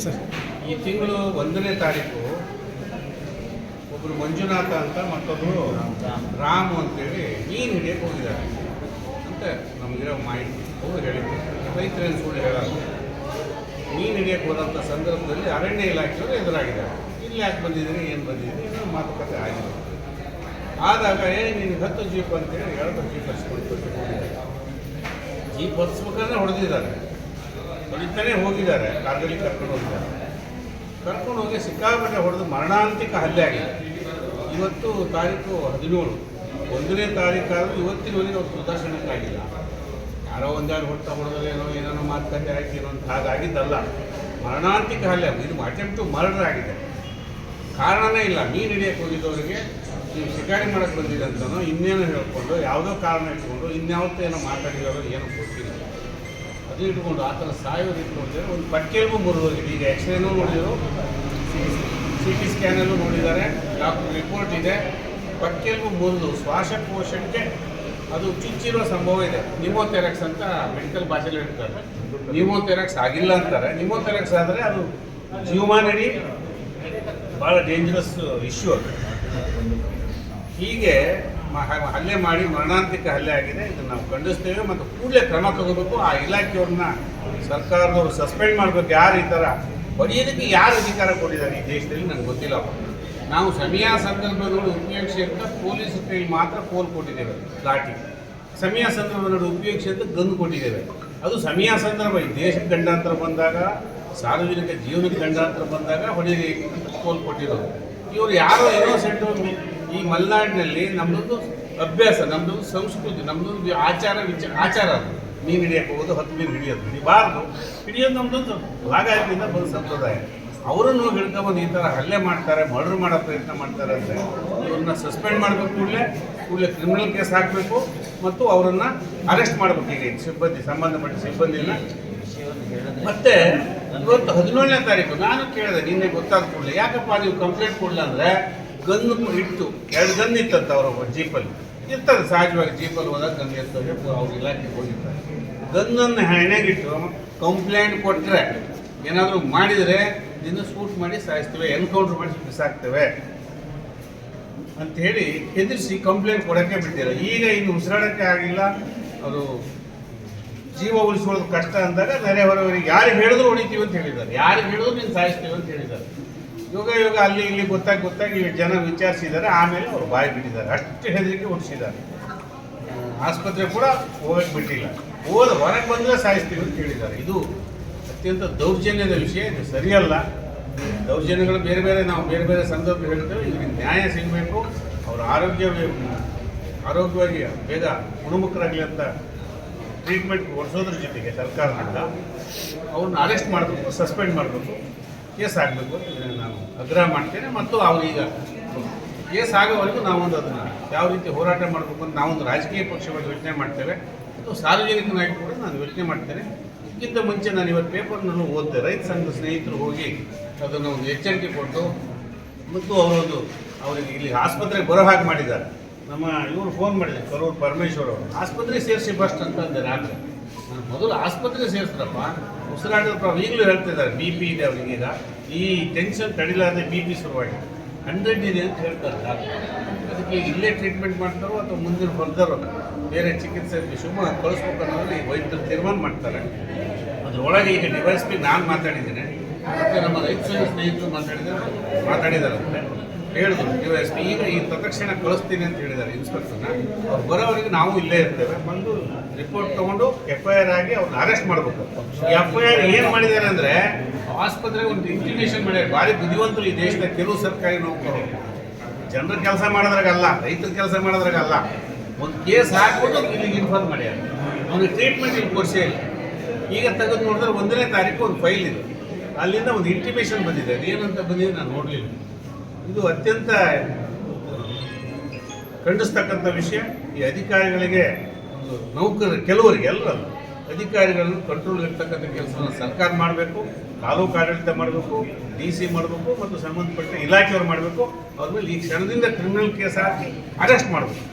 Sir, ಈ ತಿಂಗಳು 1ನೇ ತಾರೀಕು ಒಬ್ಬರು ಮಂಜುನಾಥ ಅಂತ ಮತ್ತೊಬ್ಬರು ರಾಮು ಅಂತೇಳಿ ಮೀನು ಹಿಡಿಯಕ್ಕೆ ಹೋಗಿದ್ದಾರೆ ಅಂತ ನಮಗಿರೋ ಮಾಹಿತಿ ಅವರು ಹೇಳಿದ್ರು. ರೈತರೇನು ಸುಳ್ಳು ಹೇಳಲ್ಲ. ಮೀನು ಹಿಡಿಯಕ್ಕೆ ಹೋದಂಥ ಸಂದರ್ಭದಲ್ಲಿ ಅರಣ್ಯ ಇಲಾಖೆಯವರು ಎದುರಾಗಿದ್ದಾರೆ. ಇಲ್ಲಿ ಯಾಕೆ ಬಂದಿದ್ದೀರಿ, ಏನು ಬಂದಿದ್ದೀರಿ, ಏನೋ ಮಾತುಕತೆ ಆಗಿದೆ. ಆದಾಗ ನೀನು 10 ಜೀಪ್ ಅಂತೇಳಿ 2 ಜೀಪ್ ಹಚ್ಕೊಂಡು ಜೀಪ್ ಹತ್ಸ್ಬೇಕಾದ್ರೆ ಹೊಡೆದಿದ್ದಾರೆ, ಹೊಡಿತಾನೆ ಹೋಗಿದ್ದಾರೆ. ಕಾರ್ಗಲ್ಲಿ ಕರ್ಕೊಂಡು ಹೋಗಿದ್ದಾರೆ. ಕರ್ಕೊಂಡು ಹೋಗಿ ಸಿಕ್ಕಾಪಟ್ಟೆ ಹೊಡೆದು ಮರಣಾಂತಿಕ ಹಲ್ಲೆ ಆಗಿದೆ. ಇವತ್ತು ತಾರೀಕು 17, 1ನೇ ತಾರೀಕಾದರೂ ಇವತ್ತಿನವರೆಗೆ ಅವ್ರು ಪ್ರದರ್ಶನಕ್ಕಾಗಿಲ್ಲ. ಯಾರೋ ಒಂದೆರಡು ಹೊಡೆದ್ರೆ ಏನೋ ಮಾತುಕತೆ ಆಯ್ತು ಏನೋ ಅಂತ ಹಾಗಾಗಿದ್ದಲ್ಲ. ಮರಣಾಂತಿಕ ಹಲ್ಲೆ, ಇದು ಅಟೆಂಪ್ಟ್ ಟು ಮರ್ಡರ್ ಆಗಿದೆ. ಕಾರಣನೇ ಇಲ್ಲ. ಮೀನು ಹಿಡಿಯಕ್ಕೆ ಹೋಗಿದ್ದವರಿಗೆ ನೀವು ಶಿಕಾರಿ ಮಾಡೋಕ್ಕೆ ಬಂದಿದೆ ಅಂತನೋ ಇನ್ನೇನೋ ಹೇಳ್ಕೊಂಡು ಯಾವುದೋ ಕಾರಣ ಇಟ್ಕೊಂಡು ಇನ್ಯಾವತ್ತೋ ಏನೋ ಮಾತಾಡಿದವರು ಏನೋ ಗೊತ್ತಿಲ್ಲ. ಅದು ಇಟ್ಕೊಂಡು ಆ ಥರ ಸಾಯೋದು ಇಟ್ಕೊಂಡಿದ್ದಾರೆ. ಒಂದು ಪಕ್ಕೆಲ್ಗೂ ಮುರಿದೋಗಿದೆ. ಈಗ ಎಕ್ಸ್ರೇನೂ ನೋಡಿದ್ರು, CT ಸ್ಕ್ಯಾನಲ್ಲೂ ನೋಡಿದ್ದಾರೆ, ಡಾಕ್ಟರ್ ರಿಪೋರ್ಟ್ ಇದೆ. ಪಕ್ಕೆಲ್ಗೂ ಮುರಿದು ಶ್ವಾಸಕೋಶಕ್ಕೆ ಅದು ಚುಚ್ಚಿರೋ ಸಂಭವ ಇದೆ. ನಿಮೋಥೆರಾಕ್ಸ್ ಅಂತ ಮೆಡಿಕಲ್ ಭಾಷೆಯಲ್ಲಿ ಹೇಳ್ತಾರೆ. ನಿಮೋಥೆರಾಕ್ಸ್ ಆಗಿಲ್ಲ ಅಂತಾರೆ. ನಿಮೋಥೆರಾಕ್ಸ್ ಆದರೆ ಅದು ಜೀವಮಾನಡಿ ಭಾಳ ಡೇಂಜರಸ್ ಇಶ್ಯೂ ಅದು. ಹೀಗೆ ಹಲ್ಲೆ ಮಾಡಿ ಮರಣಾಂತಿಕ ಹಲ್ಲೆ ಆಗಿದೆ. ಇದನ್ನು ನಾವು ಖಂಡಿಸ್ತೇವೆ ಮತ್ತು ಕೂಡಲೇ ಕ್ರಮ ತಗೋಬೇಕು. ಆ ಇಲಾಖೆಯವ್ರನ್ನ ಸರ್ಕಾರದವರು ಸಸ್ಪೆಂಡ್ ಮಾಡಬೇಕು. ಯಾರು ಈ ಥರ ಹೊಡೆಯೋದಕ್ಕೆ ಯಾರು ಅಧಿಕಾರ ಕೊಟ್ಟಿದ್ದಾರೆ ಈ ದೇಶದಲ್ಲಿ ನನಗೆ ಗೊತ್ತಿಲ್ಲ. ನಾವು ಸಮಯ ಸಂದರ್ಭಗಳು ಉಪಯೋಗಿಸಿ ಅಂತ ಪೊಲೀಸ್ ಕೈಲಿ ಮಾತ್ರ ಕೋಲ್ ಕೊಟ್ಟಿದ್ದೇವೆ, ಲಾಠಿ. ಸಮಯ ಸಂದರ್ಭಗಳು ಉಪಯೋಗಿಸಿ ಅಂತ ಗನ್ ಕೊಟ್ಟಿದ್ದೇವೆ. ಅದು ಸಮಯ ಸಂದರ್ಭ. ಈ ದೇಶಕ್ಕೆ ಗಂಡಾಂತರ ಬಂದಾಗ, ಸಾರ್ವಜನಿಕ ಜೀವನಕ್ಕೆ ಗಂಡಾಂತರ ಬಂದಾಗ ಹೊಡೆದಿ ಕೋಲ್ ಕೊಟ್ಟಿರೋದು. ಇವರು ಯಾರೋ ಇನ್ನೋಸೆಂಟು. ಈ ಮಲೆನಾಡಿನಲ್ಲಿ ನಮ್ಮದೊಂದು ಅಭ್ಯಾಸ, ನಮ್ಮದೊಂದು ಸಂಸ್ಕೃತಿ, ನಮ್ಮದೊಂದು ಆಚಾರ ಅದು. ಮೀನು ಹಿಡಿಯಕ್ಕೆ ಹೋಗೋದು, 10 ಮೀನು ಹಿಡಿಯೋದು, ಹಿಡಿಬಾರ್ದು. ಹಿಡಿಯೋದು ನಮ್ಮದೊಂದು ಭಾಗದಿಂದ ಬಂದ ಸಂಪ್ರದಾಯ. ಅವರನ್ನು ಹಿಡ್ಕೊಂಬಂದು ಈ ಥರ ಹಲ್ಲೆ ಮಾಡ್ತಾರೆ, ಮರ್ಡರ್ ಮಾಡೋ ಪ್ರಯತ್ನ ಮಾಡ್ತಾರೆ ಅಂದರೆ ಇವ್ರನ್ನ ಸಸ್ಪೆಂಡ್ ಮಾಡಬೇಕು. ಕೂಡಲೇ ಕ್ರಿಮಿನಲ್ ಕೇಸ್ ಹಾಕಬೇಕು ಮತ್ತು ಅವರನ್ನು ಅರೆಸ್ಟ್ ಮಾಡಬೇಕು. ಈಗ ಸಂಬಂಧಪಟ್ಟ ಸಿಬ್ಬಂದಿನ. ಮತ್ತೆ ಇವತ್ತು 17ನೇ ತಾರೀಕು ನಾನು ಕೇಳಿದೆ, ನಿನ್ನೆ ಗೊತ್ತಾದ ಕೂಡಲೇ, ಯಾಕಪ್ಪ ನೀವು ಕಂಪ್ಲೇಂಟ್ ಕೊಡಲ್ಲ ಅಂದರೆ ಗನ್ನು ಇಟ್ಟು 2 ಗನ್ ಇತ್ತಂತ ಅವರ ಜೀಪಲ್ಲಿ ಇರ್ತದೆ. ಸಹಜವಾಗಿ ಜೀಪಲ್ಲಿ ಹೋದಾಗ ಗನ್ ಇರ್ತದೆ. ಅವ್ರ ಇಲಾಖೆಗೆ ಹೋಗಿರ್ತಾರೆ. ಗನ್ನನ್ನು ಹೆಣೆಗಿಟ್ಟು ಕಂಪ್ಲೇಂಟ್ ಕೊಟ್ಟರೆ ಏನಾದರೂ ಮಾಡಿದರೆ ಇದನ್ನು ಶೂಟ್ ಮಾಡಿ ಸಾಯಿಸ್ತೇವೆ, ಎನ್ಕೌಂಟ್ರ್ ಮಾಡಿ ಬಿಸಾಕ್ತೇವೆ ಅಂಥೇಳಿ ಹೆದರಿಸಿ ಕಂಪ್ಲೇಂಟ್ ಕೊಡೋಕ್ಕೆ ಬಿಟ್ಟಿಲ್ಲ. ಈಗ ಇನ್ನು ಉಸಿರಾಡೋಕ್ಕೆ ಆಗಿಲ್ಲ, ಅವರು ಜೀವ ಉಳಿಸ್ಕೊಳ್ಳೋದು ಕಷ್ಟ ಅಂದಾಗ ನೆರೆಹೊರೆಯವರಿಗೆ ಯಾರಿಗೆ ಹೇಳಿದ್ರು ಹೊಡಿತೀವಿ ಅಂತ ಹೇಳಿದ್ದಾರೆ, ಯಾರಿಗೆ ಹೇಳಿದ್ರು ನೀನು ಸಾಯಿಸ್ತೀವಿ ಅಂತ ಹೇಳಿದ್ದಾರೆ. ಯೋಗ ಅಲ್ಲಿ ಇಲ್ಲಿ ಗೊತ್ತಾಗಿ ಜನ ವಿಚಾರಿಸಿದ್ದಾರೆ. ಆಮೇಲೆ ಅವರು ಬಾಯಿ ಬಿಟ್ಟಿದ್ದಾರೆ. ಅಷ್ಟು ಹೆದರಿಕೆ ಹುಟ್ಟಿಸಿದ್ದಾರೆ. ಆಸ್ಪತ್ರೆ ಕೂಡ ಹೋಗಕ್ಕೆ ಬಿಟ್ಟಿಲ್ಲ. ಹೊರಗೆ ಬಂದರೆ ಸಾಯಿಸ್ತೀವಿ ಅಂತ ಹೇಳಿದ್ದಾರೆ. ಇದು ಅತ್ಯಂತ ದೌರ್ಜನ್ಯದ ವಿಷಯ. ಇದು ಸರಿಯಲ್ಲ. ದೌರ್ಜನ್ಯಗಳು ನಾವು ಬೇರೆ ಬೇರೆ ಸಂದರ್ಭ ಹೇಳ್ತೇವೆ. ಇವರಿಗೆ ನ್ಯಾಯ ಸಿಗಬೇಕು. ಅವರ ಆರೋಗ್ಯವಾಗಿ ಬೇಗ ಗುಣಮುಖರಾಗಲಿ ಅಂತ ಟ್ರೀಟ್ಮೆಂಟ್ ಕೊಡಿಸೋದ್ರ ಜೊತೆಗೆ ಸರ್ಕಾರದಿಂದ ಅವ್ರನ್ನ ಅರೆಸ್ಟ್ ಮಾಡಬೇಕು, ಸಸ್ಪೆಂಡ್ ಮಾಡಬೇಕು, ಕೇಸ್ ಆಗಬೇಕು ಅಂತ ನಾನು ಆಗ್ರಹ ಮಾಡ್ತೇನೆ. ಮತ್ತು ಅವರೀಗ ಕೇಸ್ ಆಗೋವರೆಗೂ ನಾವೊಂದು ಅದನ್ನು ಯಾವ ರೀತಿ ಹೋರಾಟ ಮಾಡಬೇಕು ಅಂತ ನಾವೊಂದು ರಾಜಕೀಯ ಪಕ್ಷವಾಗಿ ಯೋಚನೆ ಮಾಡ್ತೇವೆ ಮತ್ತು ಸಾರ್ವಜನಿಕನಾಗಿ ಕೂಡ ನಾನು ಯೋಚನೆ ಮಾಡ್ತೇನೆ. ಇದಕ್ಕಿಂತ ಮುಂಚೆ ನಾನು ಇವತ್ತು ಪೇಪರ್ನಲ್ಲೂ ಓದಿದೆ. ರೈತ ಸಂಘದ ಸ್ನೇಹಿತರು ಹೋಗಿ ಅದನ್ನು ಒಂದು ಎಚ್ಚರಿಕೆ ಕೊಟ್ಟು ಮತ್ತು ಅವರಿಗೆ ಇಲ್ಲಿ ಆಸ್ಪತ್ರೆಗೆ ಬರೋ ಹಾಗೆ ಮಾಡಿದ್ದಾರೆ. ನಮ್ಮ ಇವರು ಫೋನ್ ಮಾಡಿದ್ದಾರೆ, ಕರೂರು ಪರಮೇಶ್ವರ್ ಅವರು. ಆಸ್ಪತ್ರೆಗೆ ಸೇರಿಸಿ ಬಸ್ಟ್ ಅಂತಂದೆ. ನಾನು ಮೊದಲು ಆಸ್ಪತ್ರೆಗೆ ಸೇರಿಸ್ರಪ್ಪ, ಉಸಿರಾಟದ ಪ್ರಾಬ್ಲಮ್. ಈಗಲೂ ಹೇಳ್ತಿದ್ದಾರೆ BP ಇದೆ ಅವರಿಗೀಗ. ಈ ಟೆನ್ಷನ್ ತಡಿಲಾರದೆ BP ಶುರುವಾಗಿ 100 ಇದೆ ಅಂತ ಹೇಳ್ತಾರೆ ಡಾಕ್ಟರ್. ಅದಕ್ಕೆ ಇಲ್ಲೇ ಟ್ರೀಟ್ಮೆಂಟ್ ಮಾಡ್ತಾರೋ ಅಥವಾ ಮುಂದಿನ ಹೊರದರೋ ಬೇರೆ ಚಿಕಿತ್ಸೆ ಶಿವಮೊಗ್ಗ ಕಳಿಸ್ಬೇಕು ಅನ್ನೋದು ಈ ವೈದ್ಯರು ತೀರ್ಮಾನ ಮಾಡ್ತಾರೆ. ಅದರೊಳಗೆ ಈಗ DYSP ನಾನು ಮಾತಾಡಿದ್ದೇನೆ ಮತ್ತು ನಮ್ಮ ರೈತ ಸಂಘ ಸ್ನೇಹಿತರು ಮಾತಾಡಿದಾರಂತೆ. ಹೇಳಿದ್ರು DYSP ಈಗ ಈ ತಕ್ಷಣ ಕಳಿಸ್ತೀನಿ ಅಂತ ಹೇಳಿದ್ದಾರೆ ಇನ್ಸ್ಪೆಕ್ಟರ್ನ. ಅವ್ರು ಬರೋವರೆಗೆ ನಾವು ಇಲ್ಲೇ ಇರ್ತೇವೆ. ಬಂದು ರಿಪೋರ್ಟ್ ತೊಗೊಂಡು FIR ಆಗಿ ಅವ್ರನ್ನ ಅರೆಸ್ಟ್ ಮಾಡಬೇಕು. FIR ಏನು ಮಾಡಿದ್ದಾರೆ ಅಂದರೆ ಆಸ್ಪತ್ರೆಗೆ ಒಂದು ಇಂಟಿಮೇಷನ್ ಮಾಡ್ಯಾರ. ಭಾರಿ ಬುದ್ಧಿವಂತರು ಈ ದೇಶದ ಕೆಲವು ಸರ್ಕಾರಿ ನೌಕರರು. ಜನರ ಕೆಲಸ ಮಾಡೋದ್ರಾಗಲ್ಲ, ರೈತರ ಕೆಲಸ ಮಾಡೋದ್ರಾಗಲ್ಲ. ಒಂದು ಕೇಸ್ ಹಾಕ್ಬಿಟ್ಟು ಇಲ್ಲಿಗೆ ಇನ್ಫಾರ್ಮ್ ಮಾಡ್ಯಾರ. ಅವ್ನಿಗೆ ಟ್ರೀಟ್ಮೆಂಟ್ ಇಲ್ಲಿ ಕೊಡಿಸೇ ಇಲ್ಲ. ಈಗ ತೆಗೆದು ನೋಡಿದ್ರೆ 1ನೇ ತಾರೀಕು ಒಂದು ಫೈಲ್ ಇದೆ. ಅಲ್ಲಿಂದ ಒಂದು ಇಂಟಿಮೇಷನ್ ಬಂದಿದೆ. ಅದೇನಂತ ಬಂದಿದೆ ನಾನು ನೋಡಲಿಲ್ಲ. ಇದು ಅತ್ಯಂತ ಖಂಡಿಸ್ತಕ್ಕಂಥ ವಿಷಯ. ಈ ಅಧಿಕಾರಿಗಳಿಗೆ ಒಂದು ನೌಕರರು ಕೆಲವರಿಗೆ ಎಲ್ಲರಲ್ಲ ಅಧಿಕಾರಿಗಳನ್ನು ಕಂಟ್ರೋಲ್ ಇರ್ತಕ್ಕಂಥ ಕೆಲಸವನ್ನು ಸರ್ಕಾರ ಮಾಡಬೇಕು, ತಾಲೂಕು ಆಡಳಿತ ಮಾಡಬೇಕು, DC ಮಾಡಬೇಕು ಮತ್ತು ಸಂಬಂಧಪಟ್ಟ ಇಲಾಖೆಯವರು ಮಾಡಬೇಕು. ಅವ್ರ ಮೇಲೆ ಈ ಕ್ಷಣದಿಂದ ಕ್ರಿಮಿನಲ್ ಕೇಸ್ ಹಾಕಿ ಅರೆಸ್ಟ್ ಮಾಡಬೇಕು.